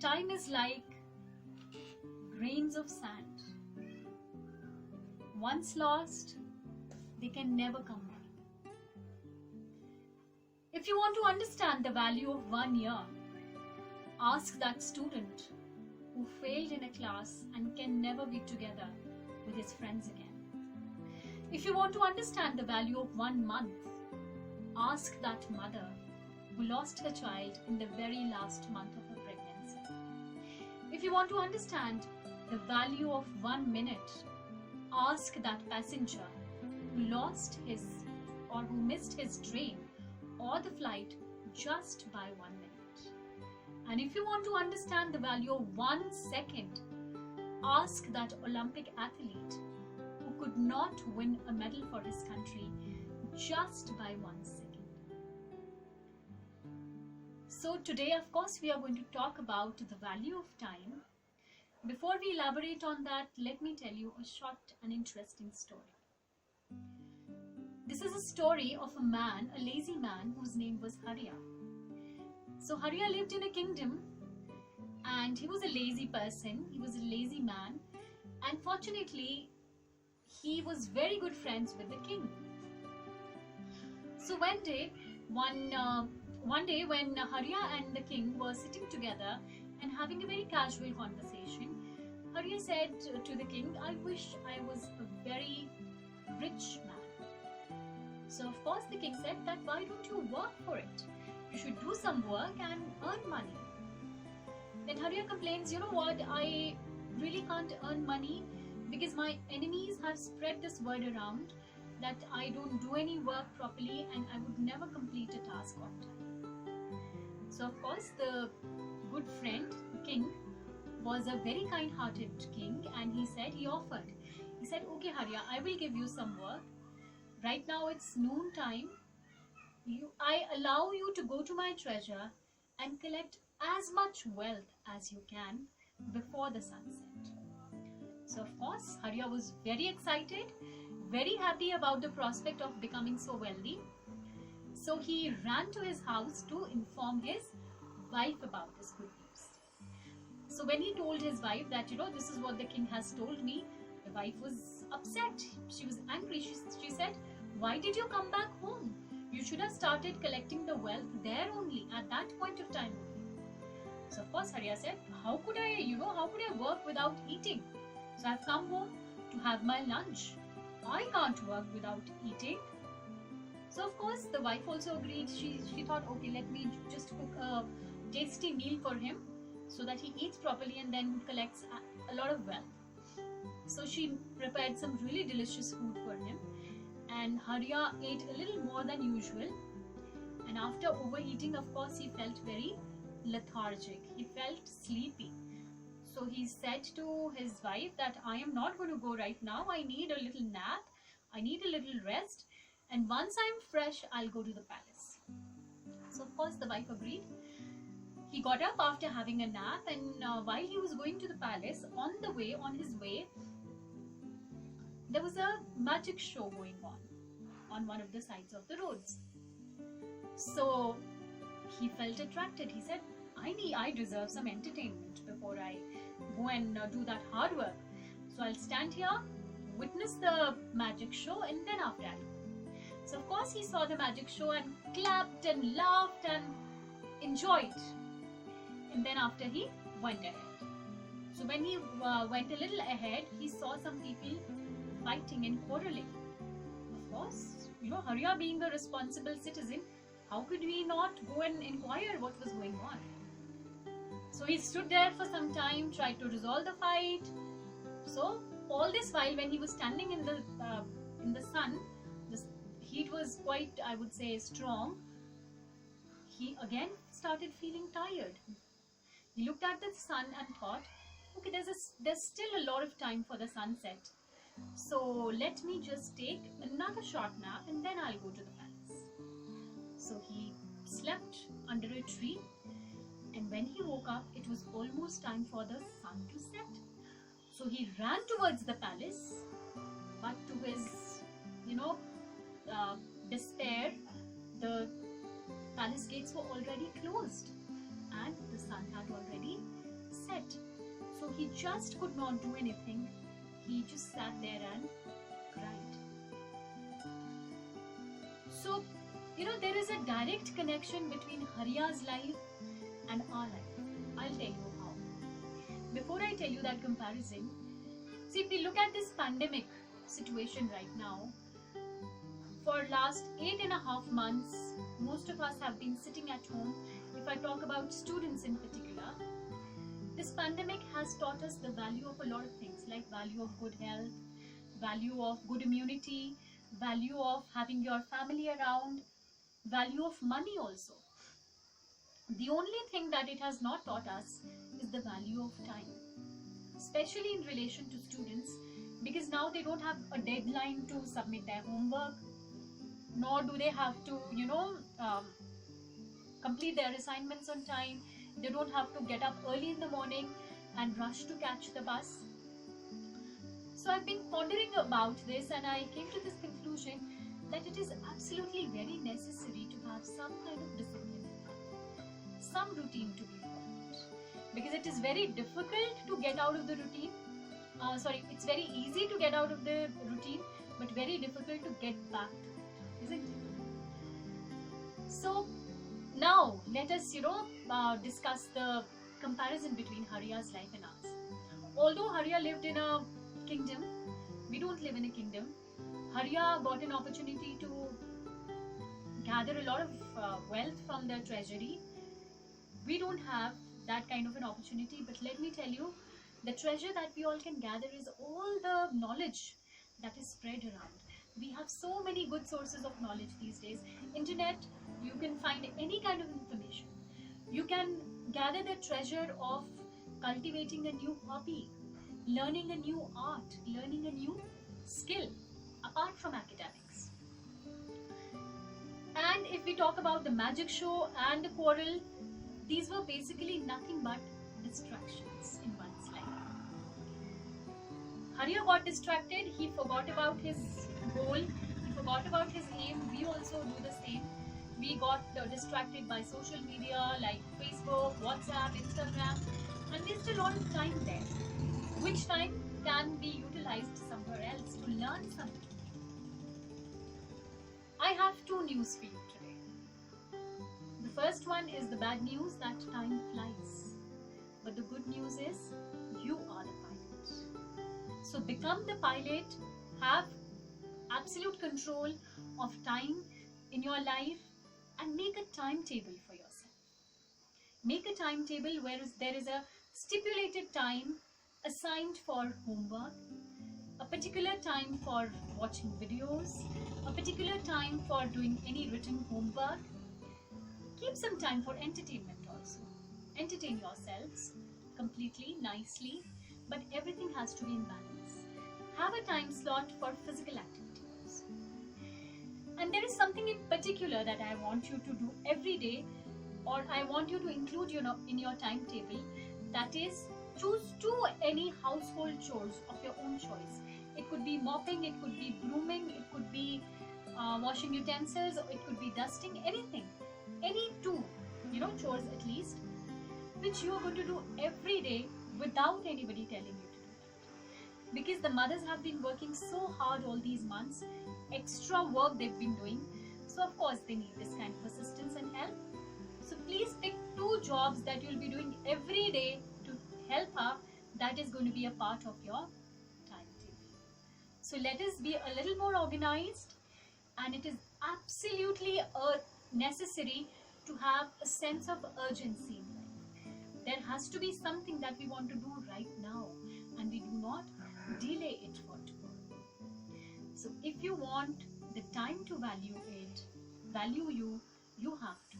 Time is like grains of sand. Once lost, they can never come back. If you want to understand the value of 1 year, ask that student who failed in a class and can never be together with his friends again. If you want to understand the value of 1 month, ask that mother who lost her child in the very last month of her pregnancy. If you want to understand the value of 1 minute, ask that passenger who lost his or who missed his train or the flight just by 1 minute. And if you want to understand the value of 1 second, ask that Olympic athlete who could not win a medal for his country just by 1 second. So today, of course, we are going to talk about the value of time. Before we elaborate on that, let me tell you a short and interesting story. This is a story of a man, a lazy man, whose name was Harya. So Harya lived in a kingdom and he was a lazy person, he was a lazy man, and fortunately, he was very good friends with the king. So one day when Harya and the king were sitting together and having a very casual conversation, Harya said to the king, "I wish I was a very rich man." So of course the king said that, "Why don't you work for it? You should do some work and earn money." Then Harya complains, "You know what, I really can't earn money because my enemies have spread this word around that I don't do any work properly and I would never complete a task on time." So of course the good friend, the king, was a very kind-hearted king, and he offered. He said, "Okay Harya, I will give you some work. Right now it's noon time. I allow you to go to my treasure and collect as much wealth as you can before the sunset." So of course Harya was very excited, very happy about the prospect of becoming so wealthy. So he ran to his house to inform his wife about this good news. So when he told his wife that, this is what the king has told me, the wife was upset. She was angry. She said, "Why did you come back home? You should have started collecting the wealth there only, at that point of time only." So of course Harya said, how could I work without eating? So I've come home to have my lunch. I can't work without eating. So of course the wife also agreed. She thought, okay, let me just cook a tasty meal for him so that he eats properly and then collects a lot of wealth. So she prepared some really delicious food for him, and Harya ate a little more than usual. And after overeating, of course, he felt very lethargic. He felt sleepy. So he said to his wife that, "I am not going to go right now. I need a little nap. I need a little rest. And once I'm fresh, I'll go to the palace." So of course the wife agreed. He got up after having a nap, and while he was going to the palace, on his way, there was a magic show going on one of the sides of the roads. So he felt attracted. He said, I deserve some entertainment before I go and do that hard work. So I'll stand here, witness the magic show, and then after I'll go. So of course he saw the magic show and clapped and laughed and enjoyed. And then after he went ahead. So when he went a little ahead, he saw some people fighting and quarreling. Of course, Harya being a responsible citizen, how could we not go and inquire what was going on? So he stood there for some time, tried to resolve the fight. So all this while, when he was standing in the sun, the heat was quite, I would say, strong. He again started feeling tired. He looked at the sun and thought, okay, there's still a lot of time for the sunset. So let me just take another short nap and then I'll go to the palace. So he slept under a tree, and when he woke up, it was almost time for the sun to set. So he ran towards the palace, but to his, despair, the palace gates were already closed and the sun had already upset. So he just could not do anything. He just sat there and cried. So, there is a direct connection between Hariya's life and our life. I'll tell you how. Before I tell you that comparison, see, if we look at this pandemic situation right now, for last 8.5 months, most of us have been sitting at home. If I talk about students in particular, this pandemic has taught us the value of a lot of things, like value of good health, value of good immunity, value of having your family around, value of money also. The only thing that it has not taught us is the value of time, especially in relation to students, because now they don't have a deadline to submit their homework, nor do they have to, complete their assignments on time. They don't have to get up early in the morning and rush to catch the bus. So I've been pondering about this, and I came to this conclusion that it is absolutely very necessary to have some kind of discipline, some routine to be followed, because it is very difficult to get out of the routine. It's very easy to get out of the routine, but very difficult to get back to it, isn't it? So now let us, discuss the comparison between Hariya's life and ours. Although Hariya lived in a kingdom, we don't live in a kingdom. Hariya got an opportunity to gather a lot of wealth from the treasury. We don't have that kind of an opportunity, but let me tell you, the treasure that we all can gather is all the knowledge that is spread around. We have so many good sources of knowledge these days. Internet, you can find any kind of information. You can gather the treasure of cultivating a new hobby, learning a new art, learning a new skill apart from academics. And if we talk about the magic show and the quarrel, these were basically nothing but distractions in one's life. Hariya got distracted, he forgot about his goal, he forgot about his aim. We also do the same. We got distracted by social media like Facebook, WhatsApp, Instagram, and wasted a lot of time there, which time can be utilized somewhere else to learn something. I have two news for you today. The first one is the bad news that time flies. But the good news is you are the pilot. So become the pilot, have absolute control of time in your life, and make a timetable for yourself. Make a timetable where there is a stipulated time assigned for homework, a particular time for watching videos, a particular time for doing any written homework. Keep some time for entertainment also. Entertain yourselves completely, nicely, but everything has to be in balance. Have a time slot for physical activities. And there is something in particular that I want you to do every day, or I want you to include in your timetable, that is, choose any household chores of your own choice. It could be mopping, it could be grooming, it could be washing utensils, or it could be dusting, anything. Any two, chores at least, which you are going to do every day without anybody telling you to do that. Because the mothers have been working so hard all these months, extra work they've been doing, so of course they need this kind of assistance and help. So please pick two jobs that you'll be doing every day to help her. That is going to be a part of your timetable. So let us be a little more organized, and it is absolutely necessary to have a sense of urgency in life. There has to be something that we want to do right now, and we do not delay it for tomorrow. So if you want the time to value you have to